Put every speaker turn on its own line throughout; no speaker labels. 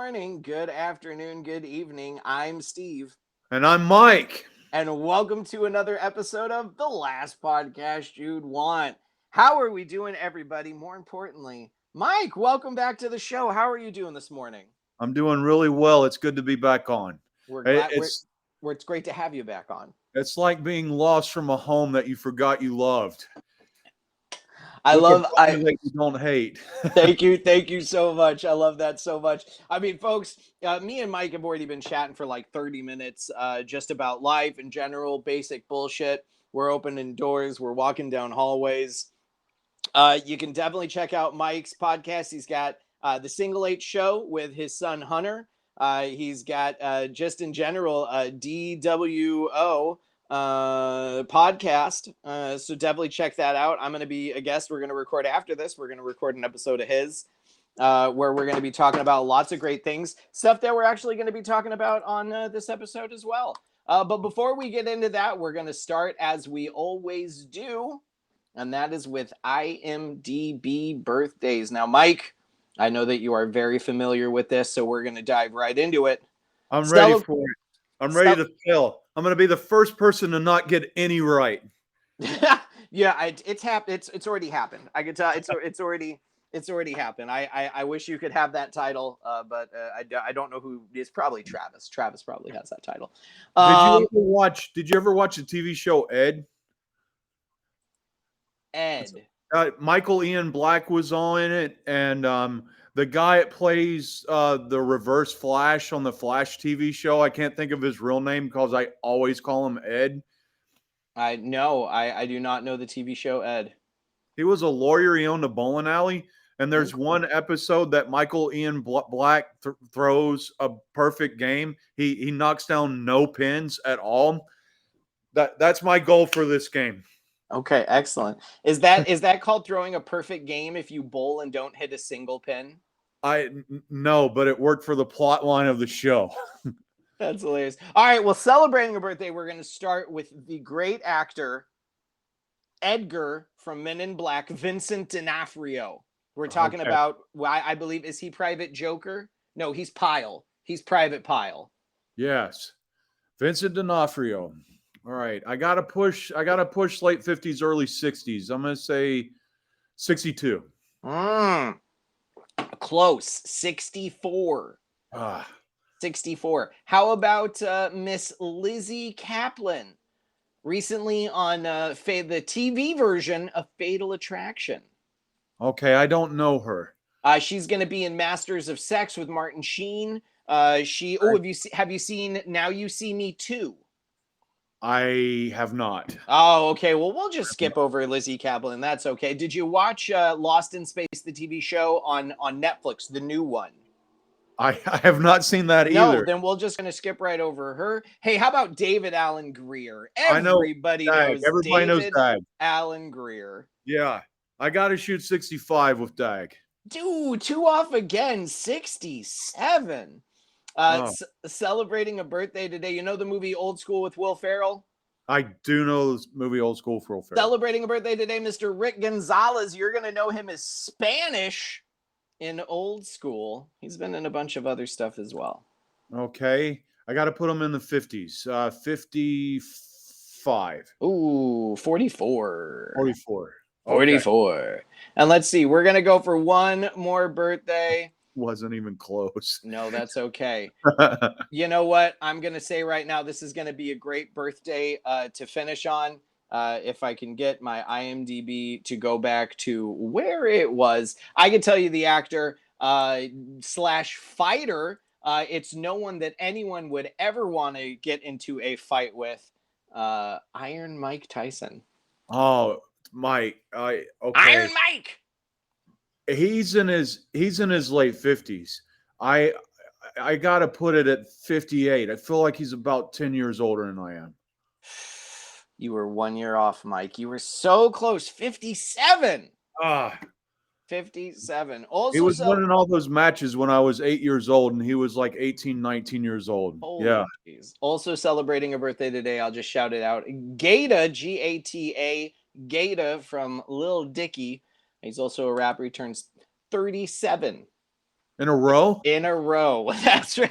morning, good afternoon, good evening. I'm Steve.
And I'm Mike.
And welcome to another episode of The Last Podcast You'd Want. How are we doing, everybody? More importantly, Mike, welcome back to the show. How are you doing this morning?
I'm doing really well. It's good to be back on.
We're
It-
glad
It's
it's great to have you back on.
it's like being lost from a home that you forgot you loved.
I
With a
love
brother that you don't hate.
Thank you so much. I love that so much. I mean, folks, me and Mike have already been chatting for like 30 minutes, just about life in general, basic bullshit. We're opening doors, we're walking down hallways. You can definitely check out Mike's podcast. He's got the Single H Show with his son Hunter. He's got just in general DWO podcast. So definitely check that out. I'm going to be a guest. We're going to record after this. We're going to record an episode of his where we're going to be talking about lots of great things, stuff that we're actually going to be talking about on this episode as well. But before we get into that, we're going to start as we always do, and that is with IMDb birthdays. Now, Mike, I know that you are very familiar with this, so we're going to dive right into it.
I'm ready for it. I'm ready to fail. I'm going to be the first person to not get any right.
Yeah, it's happened. It's already happened. I can tell it's already happened. I wish you could have that title, but I don't know who. It's probably Travis. Travis probably has that title.
Did you ever watch the TV show Ed?
Ed.
Michael Ian Black was on it, and the guy that plays the Reverse Flash on the Flash TV show, I can't think of his real name because I always call him Ed.
I do not know the TV show Ed.
He was a lawyer. He owned a bowling alley. And there's one episode that Michael Ian Black throws a perfect game. He knocks down no pins at all. That's my goal for this game.
Okay, excellent. Is that called throwing a perfect game if you bowl and don't hit a single pin?
No, but it worked for the plot line of the show.
That's hilarious. All right, well, celebrating a birthday, we're going to start with the great actor Edgar from Men in Black, Vincent D'Onofrio. We're talking about, I believe, is he Private Joker? No, he's Pyle. He's Private Pyle.
Yes, Vincent D'Onofrio. All right, I gotta push late 50s, early 60s. I'm gonna say 62.
Close. 64. 64. How about Miss Lizzie Kaplan? Recently on the TV version of Fatal Attraction.
Okay, I don't know her.
She's going to be in Masters of Sex with Martin Sheen. Have you seen Now You See Me 2?
I have not.
Oh, okay. Well, we'll just skip over Lizzie Kaplan. That's okay. Did you watch Lost in Space, the TV show on Netflix, the new one?
I have not seen that either.
No, then we're just going to skip right over her. Hey, how about David Alan Grier? Everybody knows David Alan Grier.
Yeah, I got to shoot 65 with Dag.
Dude, 2 off again, 67. Celebrating a birthday today. You know the movie Old School with Will Ferrell?
I do know this movie Old School with Will Ferrell.
Celebrating a birthday today, Mr. Rick Gonzalez. You're going to know him as Spanish in Old School. He's been in a bunch of other stuff as well.
Okay. I got to put him in the 50s. 55.
Ooh, 44.
44.
Okay. 44. And let's see. We're going to go for one more birthday.
Wasn't even close.
No, that's okay. You know what? I'm going to say right now, this is going to be a great birthday to finish on. If I can get my IMDb to go back to where it was, I can tell you the actor / fighter. It's no one that anyone would ever want to get into a fight with. Iron Mike Tyson.
Oh, Mike. Okay.
Iron Mike.
He's in his late 50s. I gotta put it at 58. I feel like he's about 10 years older than I am.
You were 1 year off, Mike. You were so close. 57. 57. Also,
he was winning all those matches when I was 8 years old, and he was like 18, 19 years old. Yeah.
Geez. Also celebrating a birthday today, I'll just shout it out. Gata, Gata, Gata from Lil Dicky. He's also a rapper. He turns 37.
in a row.
In a row. That's right.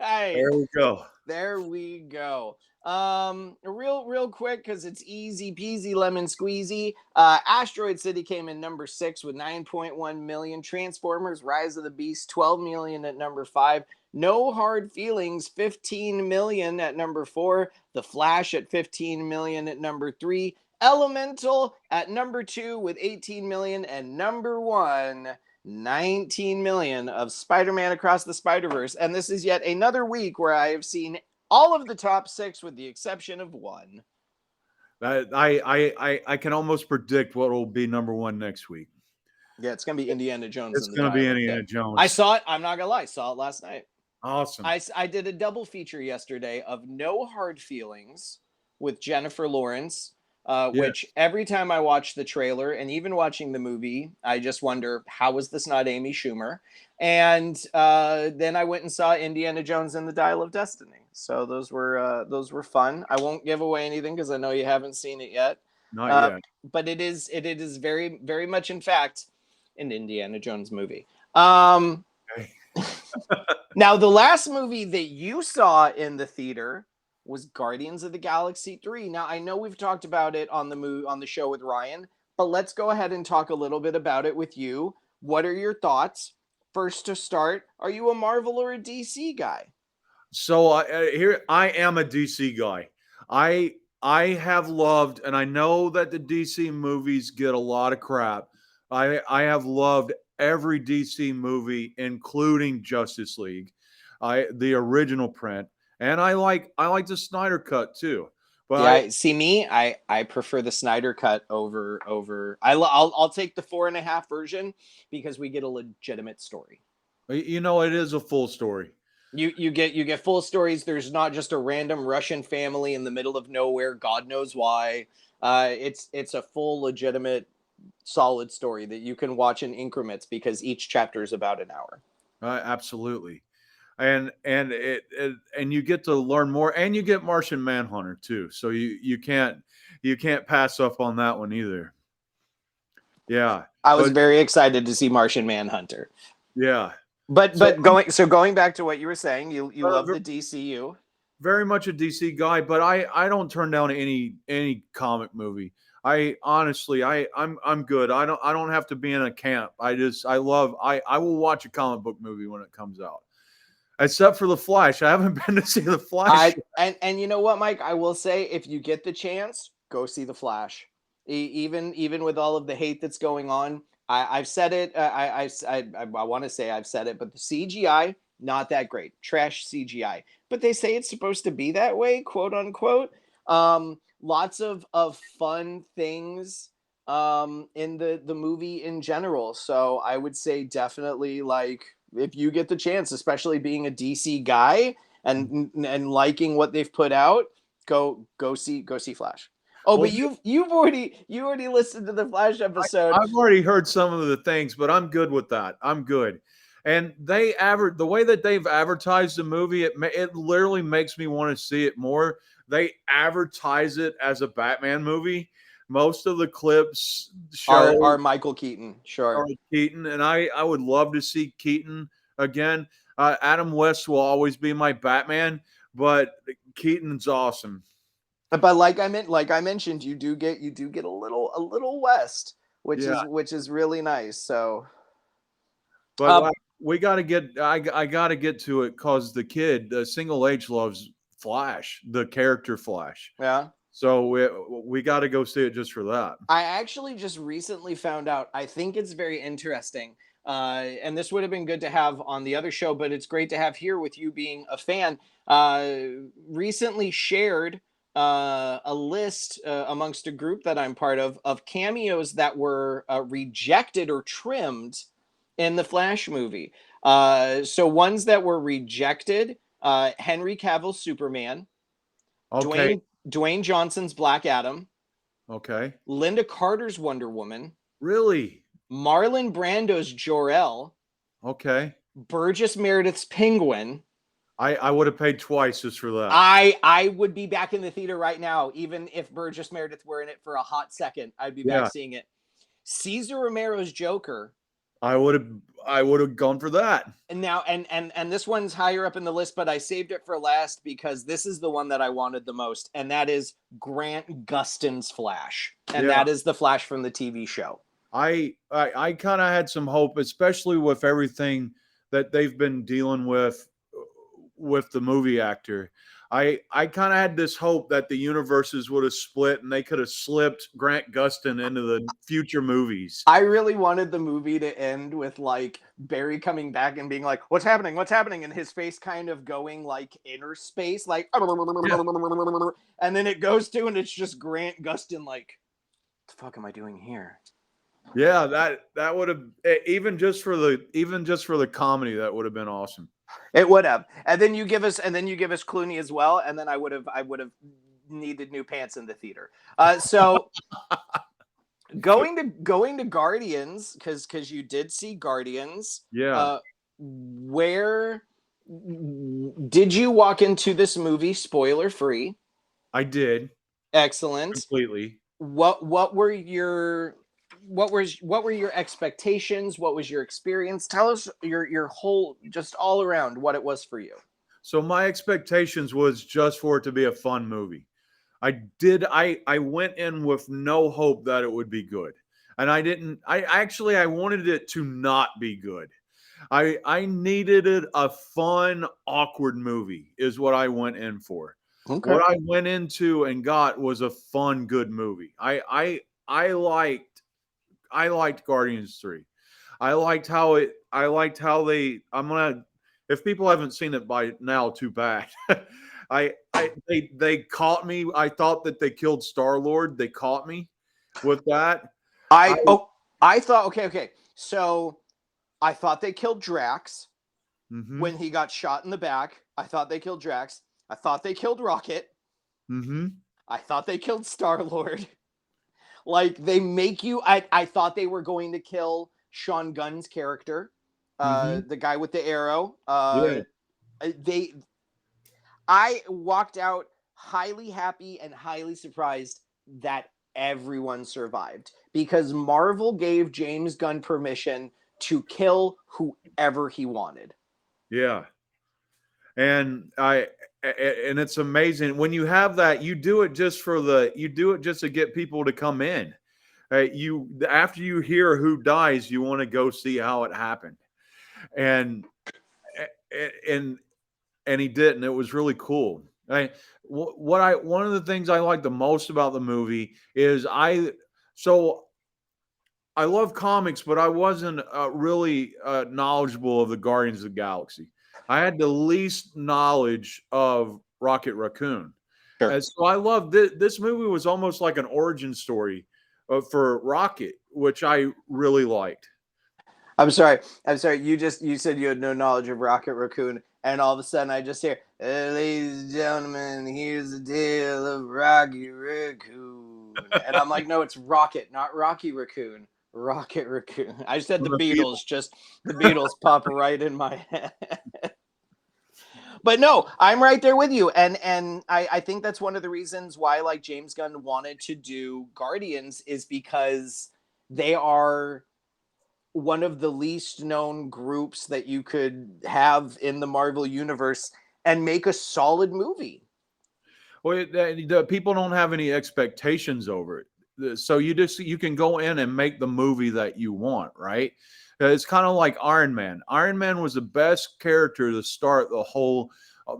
There we go.
There we go. Real quick, because it's easy peasy lemon squeezy. Asteroid City came in number 6 with 9.1 million. Transformers Rise of the Beast 12 million at number 5. No Hard Feelings 15 million at number 4. The Flash at 15 million at number 3. Elemental at number 2 with 18 million, and number 1, 19 million of Spider-Man Across the Spider-Verse. And this is yet another week where I have seen all of the top 6 with the exception of 1.
I can almost predict what will be number 1 next week.
Yeah, it's gonna be Indiana Jones.
It's going to be Indiana Jones.
I saw it. I'm not gonna lie. Saw it last night.
Awesome.
I did a double feature yesterday of No Hard Feelings with Jennifer Lawrence. Which every time I watch the trailer and even watching the movie, I just wonder, how is this not Amy Schumer? And then I went and saw Indiana Jones and the Dial of Destiny. So those were fun. I won't give away anything because I know you haven't seen it yet.
Not yet.
But it is very, very much, in fact, an Indiana Jones movie.
Okay.
Now, the last movie that you saw in the theater was Guardians of the Galaxy 3. Now, I know we've talked about it on the show with Ryan, but let's go ahead and talk a little bit about it with you. What are your thoughts? First to start, are you a Marvel or a DC guy?
So here I am a DC guy. I have loved, and I know that the DC movies get a lot of crap. I have loved every DC movie, including Justice League, the original print. And I like the Snyder cut too. But
yeah, see me, I prefer the Snyder cut over. I'll take the 4.5 version because we get a legitimate story.
You know, it is a full story.
You get full stories. There's not just a random Russian family in the middle of nowhere. God knows why. It's a full, legitimate, solid story that you can watch in increments because each chapter is about an hour.
Absolutely. And you get to learn more, and you get Martian Manhunter too. So you can't pass up on that one either. Yeah,
I was very excited to see Martian Manhunter.
Yeah,
but going back to what you were saying, you love the DCU.
Very much a DC guy, but I don't turn down any comic movie. I'm good. I don't have to be in a camp. I will watch a comic book movie when it comes out. Except for The Flash. I haven't been to see The Flash.
And you know what, Mike? I will say, if you get the chance, go see The Flash. Even with all of the hate that's going on, I've said it. I want to say I've said it, but the CGI, not that great. Trash CGI. But they say it's supposed to be that way, quote unquote. Lots of fun things in the movie in general. So I would say definitely, like, if you get the chance, especially being a DC guy and liking what they've put out, go see Flash. Oh, well, but you've already listened to the Flash episode.
I've already heard some of the things, but I'm good with that. I'm good. And the way that they've advertised the movie, it literally makes me want to see it more. They advertise it as a Batman movie. Most of the clips
are Michael Keaton, sure.
Keaton, and I would love to see Keaton again. Adam West will always be my Batman, but Keaton's awesome.
But like I mentioned, you do get a little West, which is really nice. So,
but we got to get I got to get to it because the kid, Single H, loves Flash, the character Flash.
Yeah.
So we got to go see it just for that.
I actually just recently found out. I think it's very interesting. And this would have been good to have on the other show, but it's great to have here with you being a fan. Recently shared a list amongst a group that I'm part of cameos that were rejected or trimmed in the Flash movie. So ones that were rejected, Henry Cavill's Superman.
Okay.
Dwayne Johnson's Black Adam.
Okay.
Linda Carter's Wonder Woman.
Really?
Marlon Brando's Jor-El.
Okay.
Burgess Meredith's Penguin.
I would have paid twice just for that.
I would be back in the theater right now, even if Burgess Meredith were in it for a hot second. I'd be back seeing it. Cesar Romero's Joker.
I would have gone for that.
And now, and this one's higher up in the list, but I saved it for last because this is the one that I wanted the most, and that is Grant Gustin's Flash, and
Yeah.
that is the Flash from the TV show.
I kind of had some hope, especially with everything that they've been dealing with the movie actor. I kind of had this hope that the universes would have split and they could have slipped Grant Gustin into the future movies.
I really wanted the movie to end with like Barry coming back and being like, "What's happening? What's happening?" and his face kind of going like inner space, like,
Yeah.
and then it goes to, and it's just Grant Gustin like, "What the fuck am I doing here?"
Yeah, that would have even just for the comedy that would have been awesome.
It would have, and then you give us, Clooney as well, and then I would have needed new pants in the theater. So going to Guardians, because you did see Guardians.
Yeah,
Where did you walk into this movie spoiler free?
I did
Excellent.
completely.
What were your expectations? What was your experience? Tell us your whole, just all around, what it was for you.
So my expectations was just for it to be a fun movie. I went in with no hope that it would be good. And I didn't I wanted it to not be good. I needed it a fun, awkward movie is what I went in for.
Okay.
What I went into and got was a fun, good movie. I liked Guardians 3. I liked how they I'm gonna if people haven't seen it by now, too bad. They caught me. I thought that they killed Star-Lord. They caught me with that. I
I thought, okay. So I thought they killed Drax
mm-hmm,
when he got shot in the back. I thought they killed Drax. I thought they killed Rocket.
mm-hmm,
I thought they killed Star-Lord. Like, they make you, I thought they were going to kill Sean Gunn's character,
mm-hmm.
the guy with the arrow.
Yeah.
They I walked out highly happy and highly surprised that everyone survived, because Marvel gave James Gunn permission to kill whoever he wanted.
Yeah. And it's amazing when you have that. You do it just to get people to come in. You after you hear who dies, you want to go see how it happened, and and and he did, and it was really cool. One of the things I like the most about the movie is so I love comics, but I wasn't really knowledgeable of the Guardians of the Galaxy. I had the least knowledge of Rocket Raccoon,
Sure.
and so I love this movie was almost like an origin story for Rocket, which I really liked.
I'm sorry. You said you had no knowledge of Rocket Raccoon, and all of a sudden I just hear, "Ladies and gentlemen, here's the tale of Rocky Raccoon," and I'm like, "No, it's Rocket, not Rocky Raccoon. Rocket Raccoon." I just had
From
the
the
Beatles,
Beatles.
just the Beatles pop right in my head. But no, I'm right there with you, and I think that's one of the reasons why, like, James Gunn wanted to do Guardians, is because they are one of the least known groups that you could have in the Marvel universe and make a solid movie.
Well, the people don't have any expectations over it, so you can go in and make the movie that you want, right? It's kind of like Iron Man. Iron Man was the best character to start the whole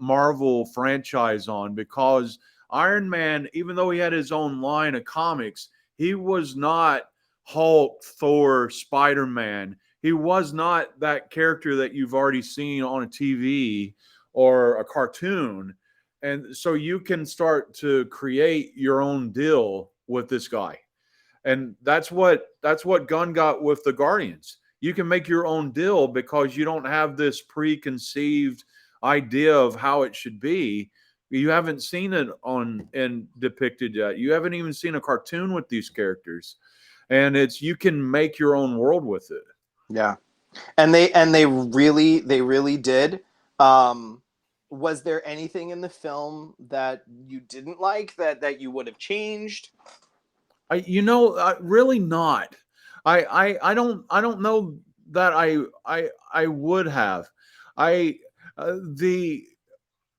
Marvel franchise on, because Iron Man, even though he had his own line of comics, he was not Hulk, Thor, Spider Man. He was not that character that you've already seen on a TV or a cartoon. And so you can start to create your own deal with this guy. And that's what Gunn got with the Guardians. You can make your own deal because you don't have this preconceived idea of how it should be. You haven't seen it on and depicted yet. You haven't even seen a cartoon with these characters. And it's you can make your own world with it.
Yeah. And they really did. Um was there anything in the film that you didn't like, that you would have changed?
Really not. I don't know. that I would have. I the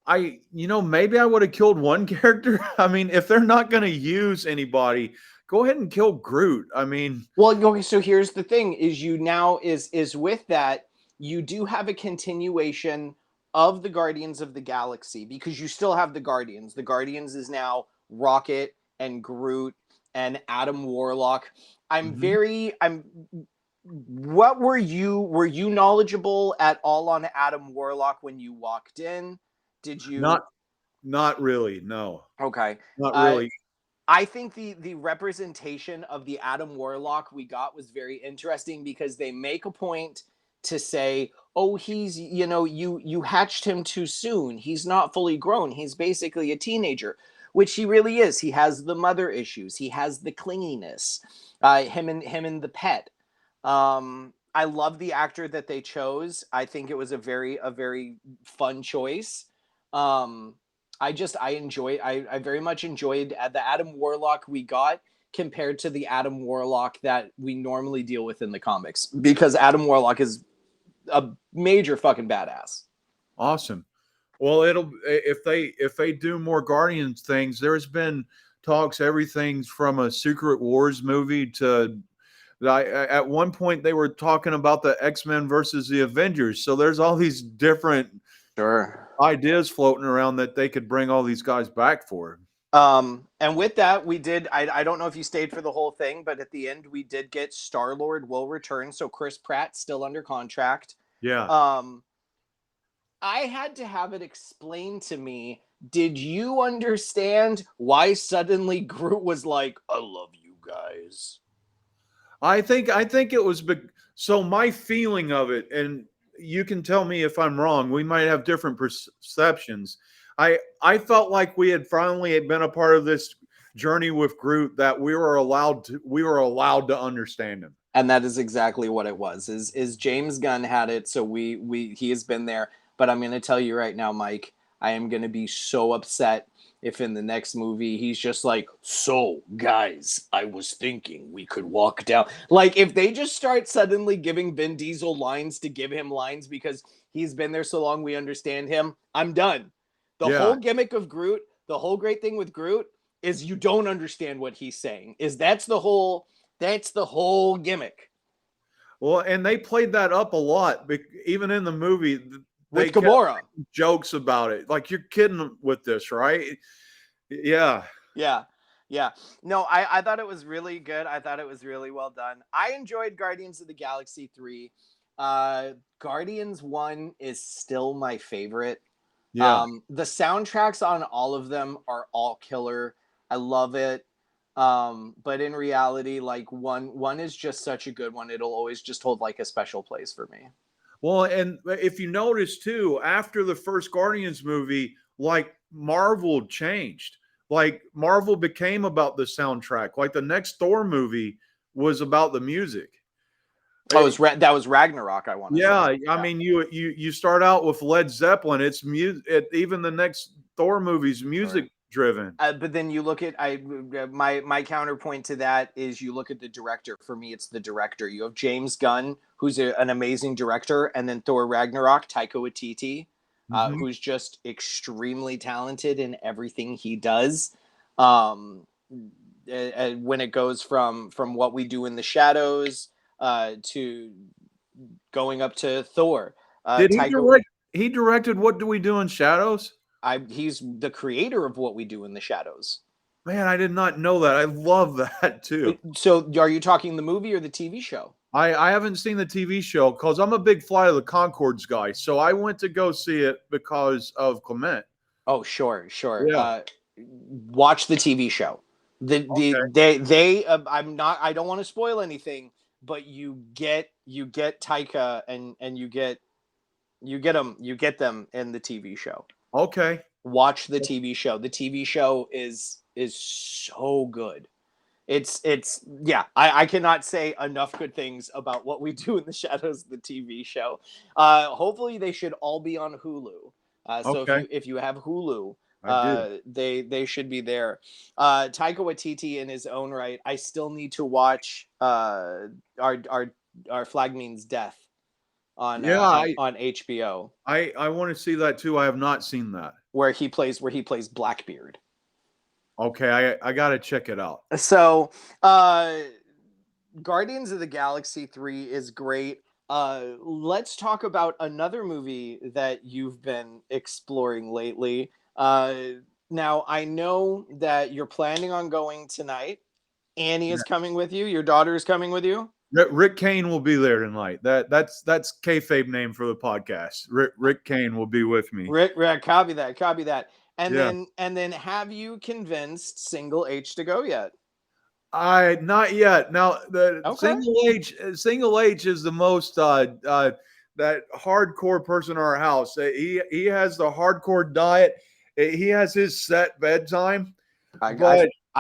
maybe I would have killed one character. I mean, if they're not going to use anybody, go ahead and kill Groot. I mean,
Well, okay, so here's the thing: is you now is with that you do have a continuation of the Guardians of the Galaxy because you still have the Guardians. The Guardians is now Rocket and Groot and Adam Warlock.
mhm.
I'm what were you knowledgeable at all on Adam Warlock when you walked in? Did you
Not not really. No,
okay.
not
Uh
really.
I think the representation of the Adam Warlock we got was very interesting because they make a point to say, "Oh, he's you hatched him too soon. He's not fully grown. He's basically a teenager," which he really is. He has the mother issues. He has the clinginess. Him and the pet. I love the actor that they chose. I think it was a very fun choice. Um, I very much enjoyed the Adam Warlock we got compared to the Adam Warlock that we normally deal with in the comics because Adam Warlock is a major fucking badass.
Awesome. Well, it'll if they do more Guardians things. There's been talks everything from a Secret Wars movie to at one point they were talking about the X-Men versus the Avengers. So there's all these different
Sure.
ideas floating around that they could bring all these guys back for.
And with that, we did. I don't know if you stayed for the whole thing, but at the end, we did get Star Lord will return. So Chris Pratt still under contract.
Yeah.
Um, I had to have it explained to me. Did you understand why suddenly Groot was like, "I love you guys"?
I think it was so my feeling of it, and you can tell me if I'm wrong. We might have different perceptions. I felt like we had finally been a part of this journey with Groot that we were allowed to understand him.
And that is exactly what it was. Is James Gunn had it, so we he has been there. But I'm gonna tell you right now, Mike, I am gonna be so upset if in the next movie he's just like, "So guys, I was thinking we could walk down." Like if they just start suddenly giving Vin Diesel lines to give him lines because he's been there so long we understand him, I'm done. The
Yeah.
whole gimmick of Groot, the whole great thing with Groot is you don't understand what he's saying. That's the whole gimmick
Well, and they played that up a lot, even in the movie. They
with
kept
Gamora.
jokes about it. Like you're kidding with this, right? Yeah.
Yeah. Yeah. No, I thought it was really good. I thought it was really well done. I enjoyed Guardians of the Galaxy 3. Guardians 1 is still my favorite.
Yeah.
The soundtracks on all of them are all killer. I love it. But in reality, like one is just such a good one. It'll always just hold like a special place for me.
Well, and if you notice too, after the first Guardians movie, like Marvel changed. Like Marvel became about the soundtrack. Like the next Thor movie was about the music. Eh,
That was Ragnarok, I want to say.
yeah, I
Yeah.
mean, you start out with Led Zeppelin. It's music. Even the next Thor movie's
Sure.
music driven.
But then you look at my counterpoint to that is you look at the director. For me, it's the director. You have James Gunn, who's an amazing director, and then Thor Ragnarok, Taika Waititi,
Hmm.
who's just extremely talented in everything he does. Um, when it goes from what we do in the shadows to going up to Thor,
Did he
Taika.
direct? He directed What Do We Do in Shadows?
He's the creator of what we do in the shadows.
Man, I did not know that. I love that too.
So, are you talking the movie or the TV show?
I haven't seen the TV show because I'm a big Flight of the Concords guy. So I went to go see it because of Clement.
Oh, sure, sure.
Yeah.
Watch the TV show.
Okay.
They I'm not. I don't want to spoil anything, but you get Taika and you get them in the TV show.
Okay.
Watch the TV show. The TV show is so good. It's yeah. I cannot say enough good things about what we do in the shadows of the TV show. Hopefully they should all be on Hulu. So if
Okay.
you have Hulu,
I do.
they should be there. Taika Waititi in his own right. I still need to watch our Our Flag Means Death on
Yeah,
on HBO,
I want to see that too. I have not seen that.
where he plays Blackbeard.
Okay, I got to check it out.
So, Guardians of the Galaxy 3 is great. Let's talk about another movie that you've been exploring lately. Now, I know that you're planning on going tonight. Annie is coming with you. Your daughter is coming with you.
Rick Kane will be there tonight. That's kayfabe name for the podcast. Rick Kane will be with me.
Rick, copy that, copy that. And
Yeah.
then have you convinced Single H to go yet?
I not yet. Now the
Okay.
Single H is the most that hardcore person in our house. He has the hardcore diet. He has his set bedtime.
I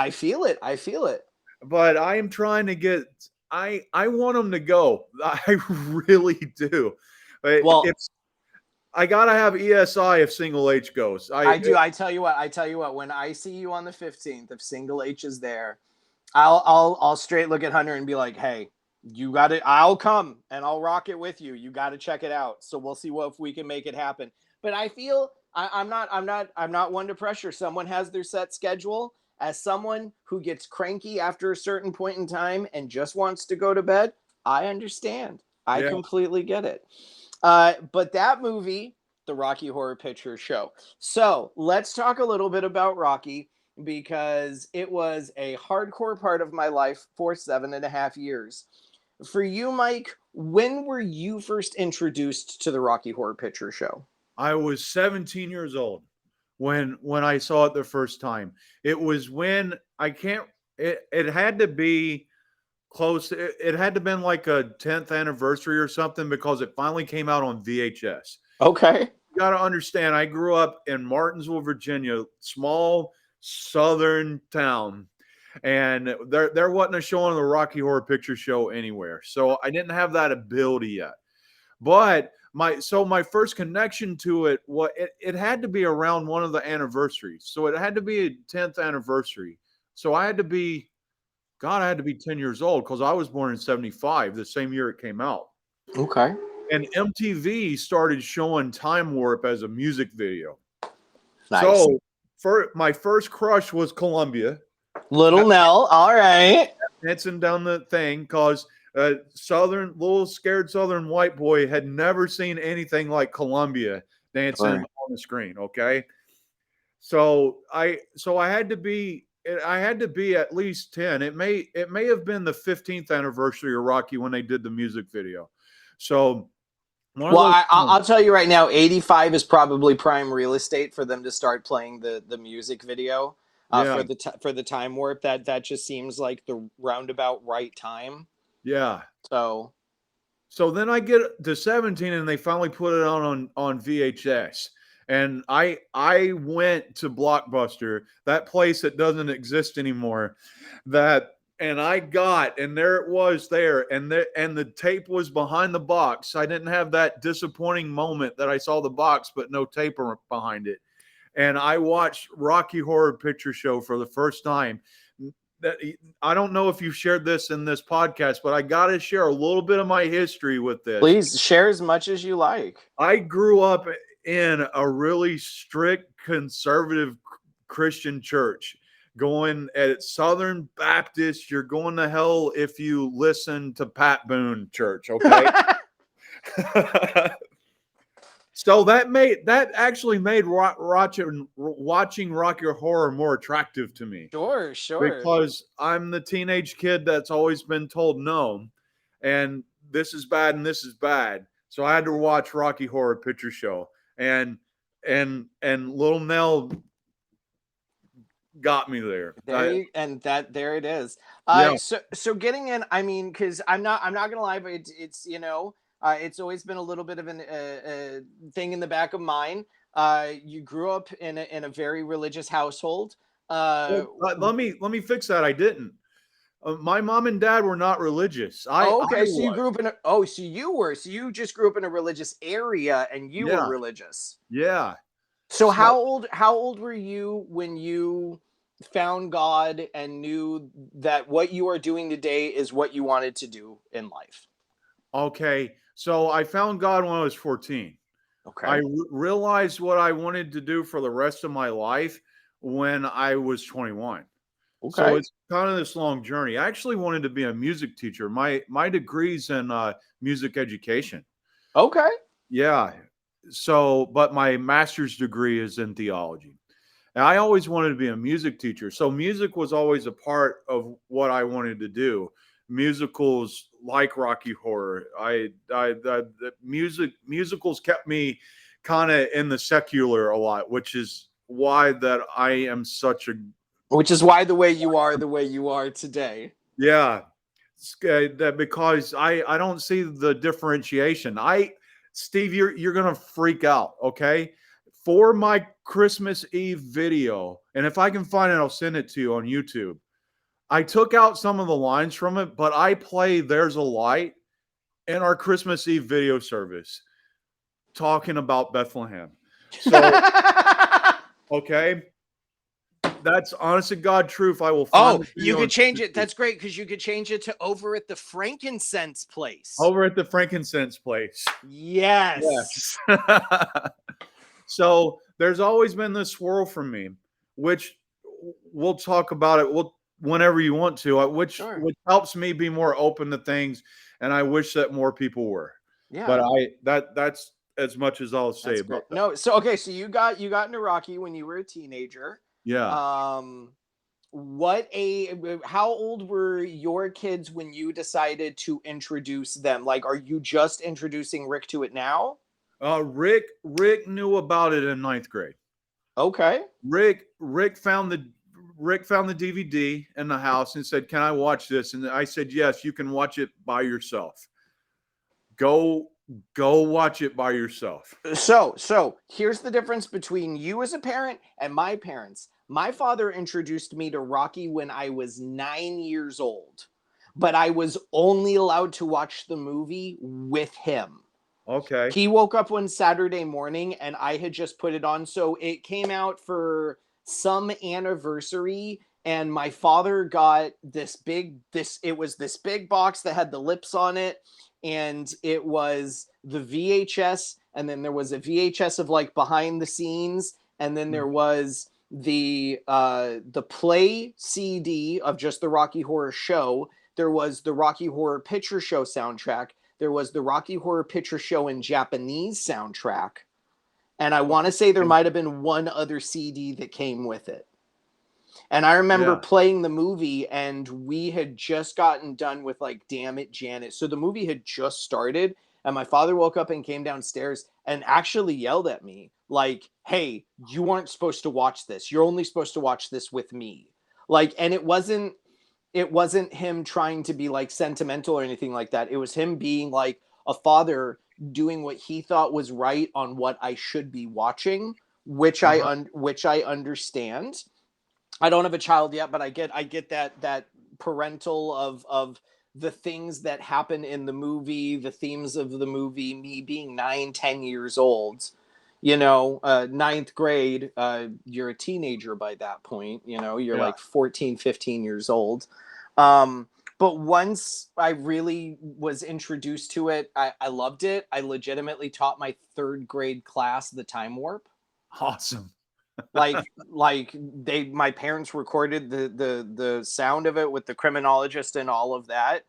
feel it. I feel it.
But I am trying to get. I want him to go. I really do.
Well,
I gotta have ESI if Single H goes.
I do. I tell you what. When I see you on the 15th, if Single H is there, I'll straight look at Hunter and be like, "Hey, you got it. I'll come and I'll rock it with you. You got to check it out." So we'll see if we can make it happen. But I feel I'm not one to pressure. Someone has their set schedule. As someone who gets cranky after a certain point in time and just wants to go to bed, I understand. I completely get it. But that movie, the Rocky Horror Picture Show. So let's talk a little bit about Rocky, because it was a hardcore part of my life for 7.5 years. For you, Mike, when were you first introduced to the Rocky Horror Picture Show?
I was 17 years old when I saw it the first time. It was when it had to be close. It had to have been like a 10th anniversary or something, because it finally came out on VHS.
Okay.
You got to understand, I grew up in Martinsville, Virginia, small southern town, and there wasn't a show on the Rocky Horror Picture Show anywhere. So I didn't have that ability yet. But my first connection to it it had to be around one of the anniversaries. So it had to be a 10th anniversary. So I had to be 10 years old, because I was born in 75, the same year it came out.
Okay.
And MTV started showing Time Warp as a music video.
Nice.
So my first crush was Columbia.
Little Nell. All right.
Dancing down the thing, because little scared southern white boy had never seen anything like Columbia dancing on the screen. Okay. So I had to be at least 10. It may have been the 15th anniversary of Rocky when they did the music video. So
I'll tell you right now, 85 is probably prime real estate for them to start playing the music video for the Time Warp. That just seems like the roundabout right time.
Yeah.
So
then I get to 17 and they finally put it on VHS. And I went to Blockbuster, that place that doesn't exist anymore. And there it was there. And the tape was behind the box. I didn't have that disappointing moment that I saw the box, but no tape behind it. And I watched Rocky Horror Picture Show for the first time. I don't know if you've shared this in this podcast, but I got to share a little bit of my history with this.
Please share as much as you like.
I grew up in a really strict conservative Christian church, going at Southern Baptist. You're going to hell if you listen to Pat Boone Church. Okay. So that actually made watching Rocky Horror more attractive to me.
Sure.
Because I'm the teenage kid that's always been told no, and this is bad and this is bad. So I had to watch Rocky Horror Picture Show, and Little Nell got me there.
There it is. So getting in, I mean, because I'm not gonna lie, but it's it's always been a little bit of a thing in the back of mine. You grew up in a very religious household.
Let me fix that. I didn't. My mom and dad were not religious.
So you grew up in so you just grew up in a religious area and you were religious.
Yeah.
So how old were you when you found God and knew that what you are doing today is what you wanted to do in life?
Okay, so I found God when I was 14. I
Okay.
realized what I wanted to do for the rest of my life when I was 21. So
Okay.
it's kind of this long journey. I actually wanted to be a music teacher. My degree's in music education.
Okay.
Yeah. So, but my master's degree is in theology. And I always wanted to be a music teacher. So music was always a part of what I wanted to do. Musicals like Rocky Horror. The musicals kept me kind of in the secular a lot, which is why that I am such a
Which is why the way you are today.
yeah. That because I don't see the differentiation. Steve, you're gonna freak out, okay? For my Christmas Eve video, and if I can find it, I'll send it to you on YouTube. I took out some of the lines from it, but I play "There's a Light" in our Christmas Eve video service, talking about Bethlehem. So, okay, that's honest to God truth. I will find
Oh,
the
you
video
could
and
change
send
it.
it to you.
That's great because you could change it to over at the frankincense place.
Over at the frankincense place.
Yes.
Yes. So there's always been this swirl from me, which we'll talk about it whenever you want to,
Sure.
which helps me be more open to things, and I wish that more people were. But
Yeah.
that's as much as I'll say
That's
about
great.
that.
No, so okay, so you got into Rocky when you were a teenager.
Yeah.
Um how old were your kids when you decided to introduce them? Like, are you just introducing Rick to it now?
Rick knew about it in ninth grade.
Okay.
Rick found the DVD in the house and said, "Can I watch this?" And I said, "Yes, you can watch it by yourself. Go go watch it by yourself."
So here's the difference between you as a parent and my parents. My father introduced me to Rocky when I was 9 years old, but I was only allowed to watch the movie with him.
Okay.
He woke up one Saturday morning and I had just put it on. So it came out for some anniversary. And my father got it was this big box that had the lips on it. And it was the VHS. And then there was a VHS of like behind the scenes. And then there was the play CD of just the Rocky Horror Show. There was the Rocky Horror Picture Show soundtrack. There was the Rocky Horror Picture Show in Japanese soundtrack. And I want to say there might have been one other CD that came with it. And I remember
Yeah.
playing the movie, and we had just gotten done with like Damn It, Janet. So the movie had just started, and my father woke up and came downstairs and actually yelled at me, like, "Hey, you aren't supposed to watch this. You're only supposed to watch this with me." Like, and it wasn't him trying to be like sentimental or anything like that. It was him being like a father doing what he thought was right on what I should be watching,
Uh-huh.
which I understand. I don't have a child yet, but I get that parental of the things that happen in the movie, the themes of the movie, me being 9, 10 years old, ninth grade, you're a teenager by that point, you're
Yeah.
like 14, 15 years old. Um, but once I really was introduced to it, I loved it. I legitimately taught my third grade class the time warp.
Awesome.
Like my parents recorded the sound of it with the criminologist and all of that,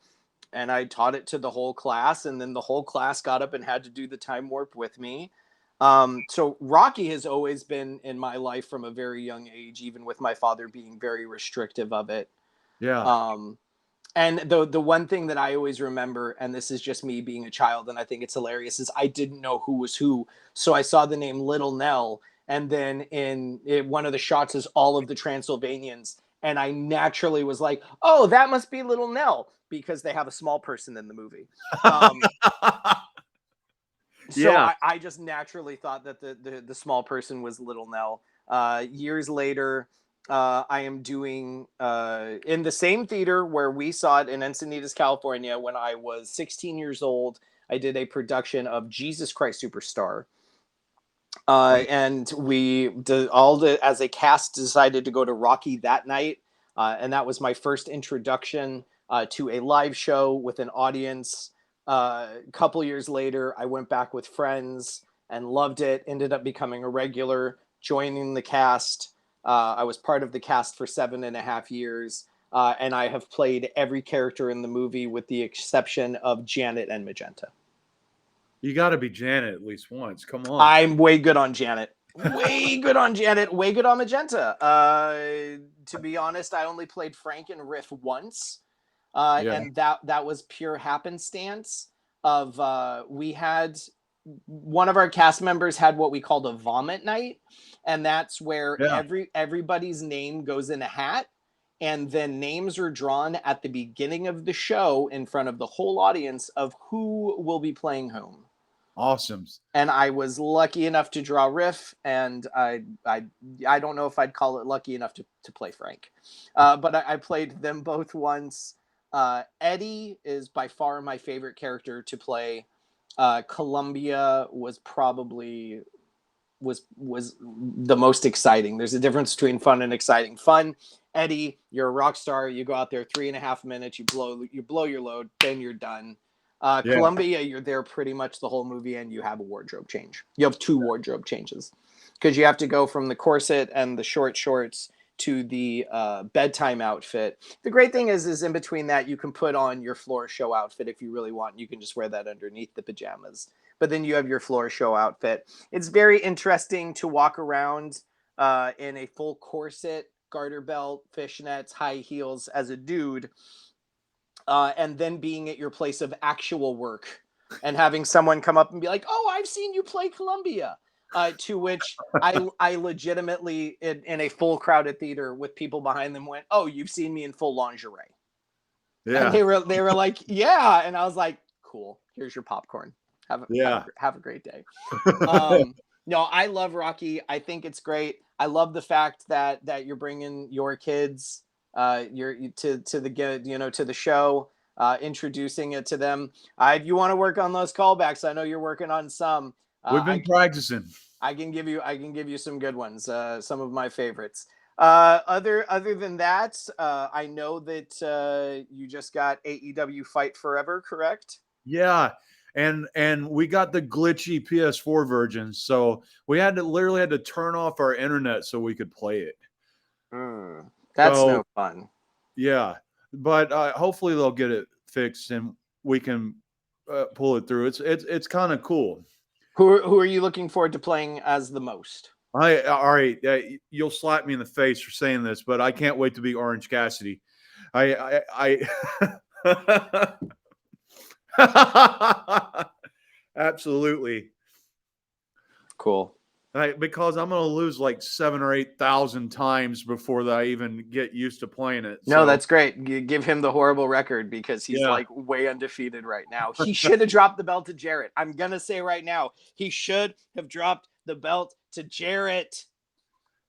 and I taught it to the whole class, and then the whole class got up and had to do the time warp with me. So Rocky has always been in my life from a very young age, even with my father being very restrictive of it.
Yeah.
um and the one thing that I always remember, and this is just me being a child, and I think it's hilarious, is I didn't know who was who. So I saw the name Little Nell, and then one of the shots is all of the Transylvanians, and I naturally was like, "Oh, that must be Little Nell," because they have a small person in the movie. Um, so
Yeah.
I just naturally thought that the small person was Little Nell. Years later, I am doing in the same theater where we saw it in Encinitas, California, when I was 16 years old. I did a production of Jesus Christ Superstar. And we did as a cast decided to go to Rocky that night. And that was my first introduction to a live show with an audience. A couple years later, I went back with friends and loved it. Ended up becoming a regular, joining the cast. I was part of the cast for 7.5 years, and I have played every character in the movie with the exception of Janet and Magenta.
You got to be Janet at least once. Come on.
I'm way good on Janet. Way good on Janet. Way good on Magenta. To be honest, I only played Frank and Riff once. And that was pure happenstance of we had one of our cast members had what we called a vomit night, and that's where everybody's name goes in a hat, and then names are drawn at the beginning of the show in front of the whole audience of who will be playing whom.
Awesome.
And I was lucky enough to draw Riff, and I don't know if I'd call it lucky enough to play Frank, but I played them both once. Eddie is by far my favorite character to play. Columbia was probably was the most exciting. There's a difference between fun and exciting. Fun, Eddie, you're a rock star. You go out there 3.5 minutes, you blow your load, then you're done. Columbia, you're there pretty much the whole movie, and you have a wardrobe change. You have 2 wardrobe changes because you have to go from the corset and the short shorts to the bedtime outfit. The great thing is in between that, you can put on your floor show outfit if you really want. You can just wear that underneath the pajamas. But then you have your floor show outfit. It's very interesting to walk around in a full corset, garter belt, fishnets, high heels as a dude, and then being at your place of actual work and having someone come up and be like, "Oh, I've seen you play Columbia." To which I legitimately, in a full crowded theater with people behind them, went, "Oh, you've seen me in full lingerie."
Yeah.
And they were like, "Yeah." And I was like, "Cool. Here's your popcorn. Have a great day." No, I love Rocky. I think it's great. I love the fact that you're bringing your kids to the show, introducing it to them. If you want to work on those callbacks, I know you're working on some.
We've been practicing.
I can give you some good ones. Some of my favorites. Other than that, I know that you just got AEW Fight Forever, correct?
Yeah, and we got the glitchy PS4 version, so we literally had to turn off our internet so we could play it.
That's no fun.
Yeah, but hopefully they'll get it fixed and we can pull it through. It's kind of cool.
Who are you looking forward to playing as the most?
All right. You'll slap me in the face for saying this, but I can't wait to be Orange Cassidy. Absolutely.
Cool.
Because I'm going to lose like 7,000 or 8,000 times before I even get used to playing it.
No, that's great. You give him the horrible record because he's like way undefeated right now. He should have dropped the belt to Jarrett. I'm going to say right now, he should have dropped the belt to Jarrett.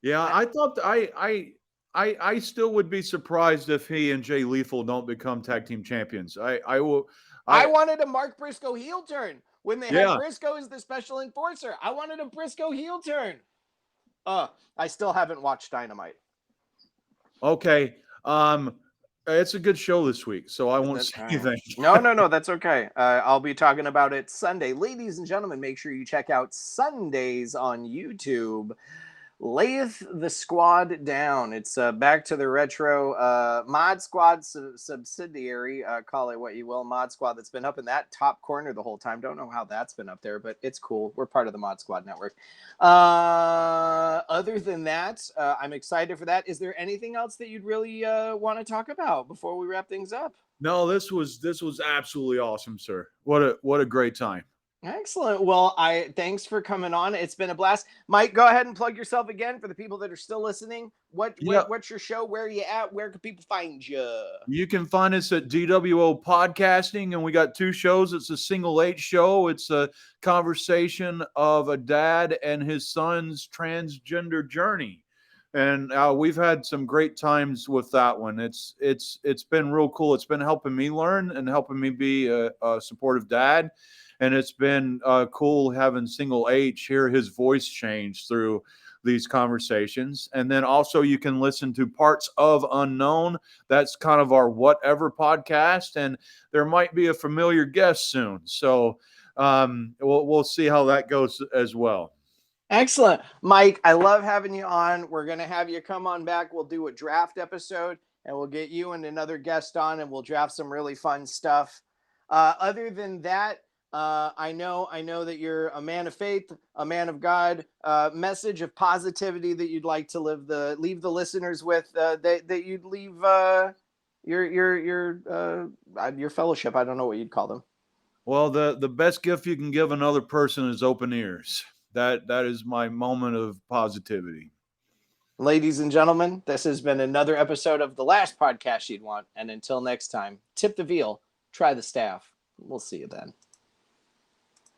Yeah, I thought I still would be surprised if he and Jay Lethal don't become tag team champions. I
wanted a Mark Briscoe heel turn. When they had Briscoe as the special enforcer, I wanted a Briscoe heel turn. I still haven't watched Dynamite.
Okay. It's a good show this week, so I won't say anything.
No, that's okay. I'll be talking about it Sunday. Ladies and gentlemen, make sure you check out Sundays on YouTube. Layeth the Squad Down. It's back to the retro Mod Squad subsidiary, call it what you will, Mod Squad, that's been up in that top corner the whole time. Don't know how that's been up there, but it's cool. We're part of the Mod Squad network. Other than that, I'm excited for that. Is there anything else that you'd really want to talk about before we wrap things up?
No, this was absolutely awesome, sir. What a great time.
Excellent. Well, thanks for coming on. It's been a blast. Mike, go ahead and plug yourself again for the people that are still listening. What's your show? Where are you at? Where can people find you?
You can find us at DWO Podcasting, and we got 2 shows. It's a single 8 show. It's a conversation of a dad and his son's transgender journey. and we've had some great times with that one. It's been real cool. It's been helping me learn and helping me be a supportive dad, and it's been cool having Single H hear his voice change through these conversations. And then also you can listen to Parts of Unknown. That's kind of our whatever podcast, and there might be a familiar guest soon. So we'll see how that goes as well.
Excellent. Mike, I love having you on. We're going to have you come on back. We'll do a draft episode, and we'll get you and another guest on, and we'll draft some really fun stuff. Other than that, I know that you're a man of faith, a man of God. Message of positivity that you'd like to leave the listeners with, that you'd leave your fellowship. I don't know what you'd call them.
Well, the best gift you can give another person is open ears. That is my moment of positivity.
Ladies and gentlemen, this has been another episode of The Last Podcast You'd Want. And until next time, tip the veal, try the staff. We'll see you then.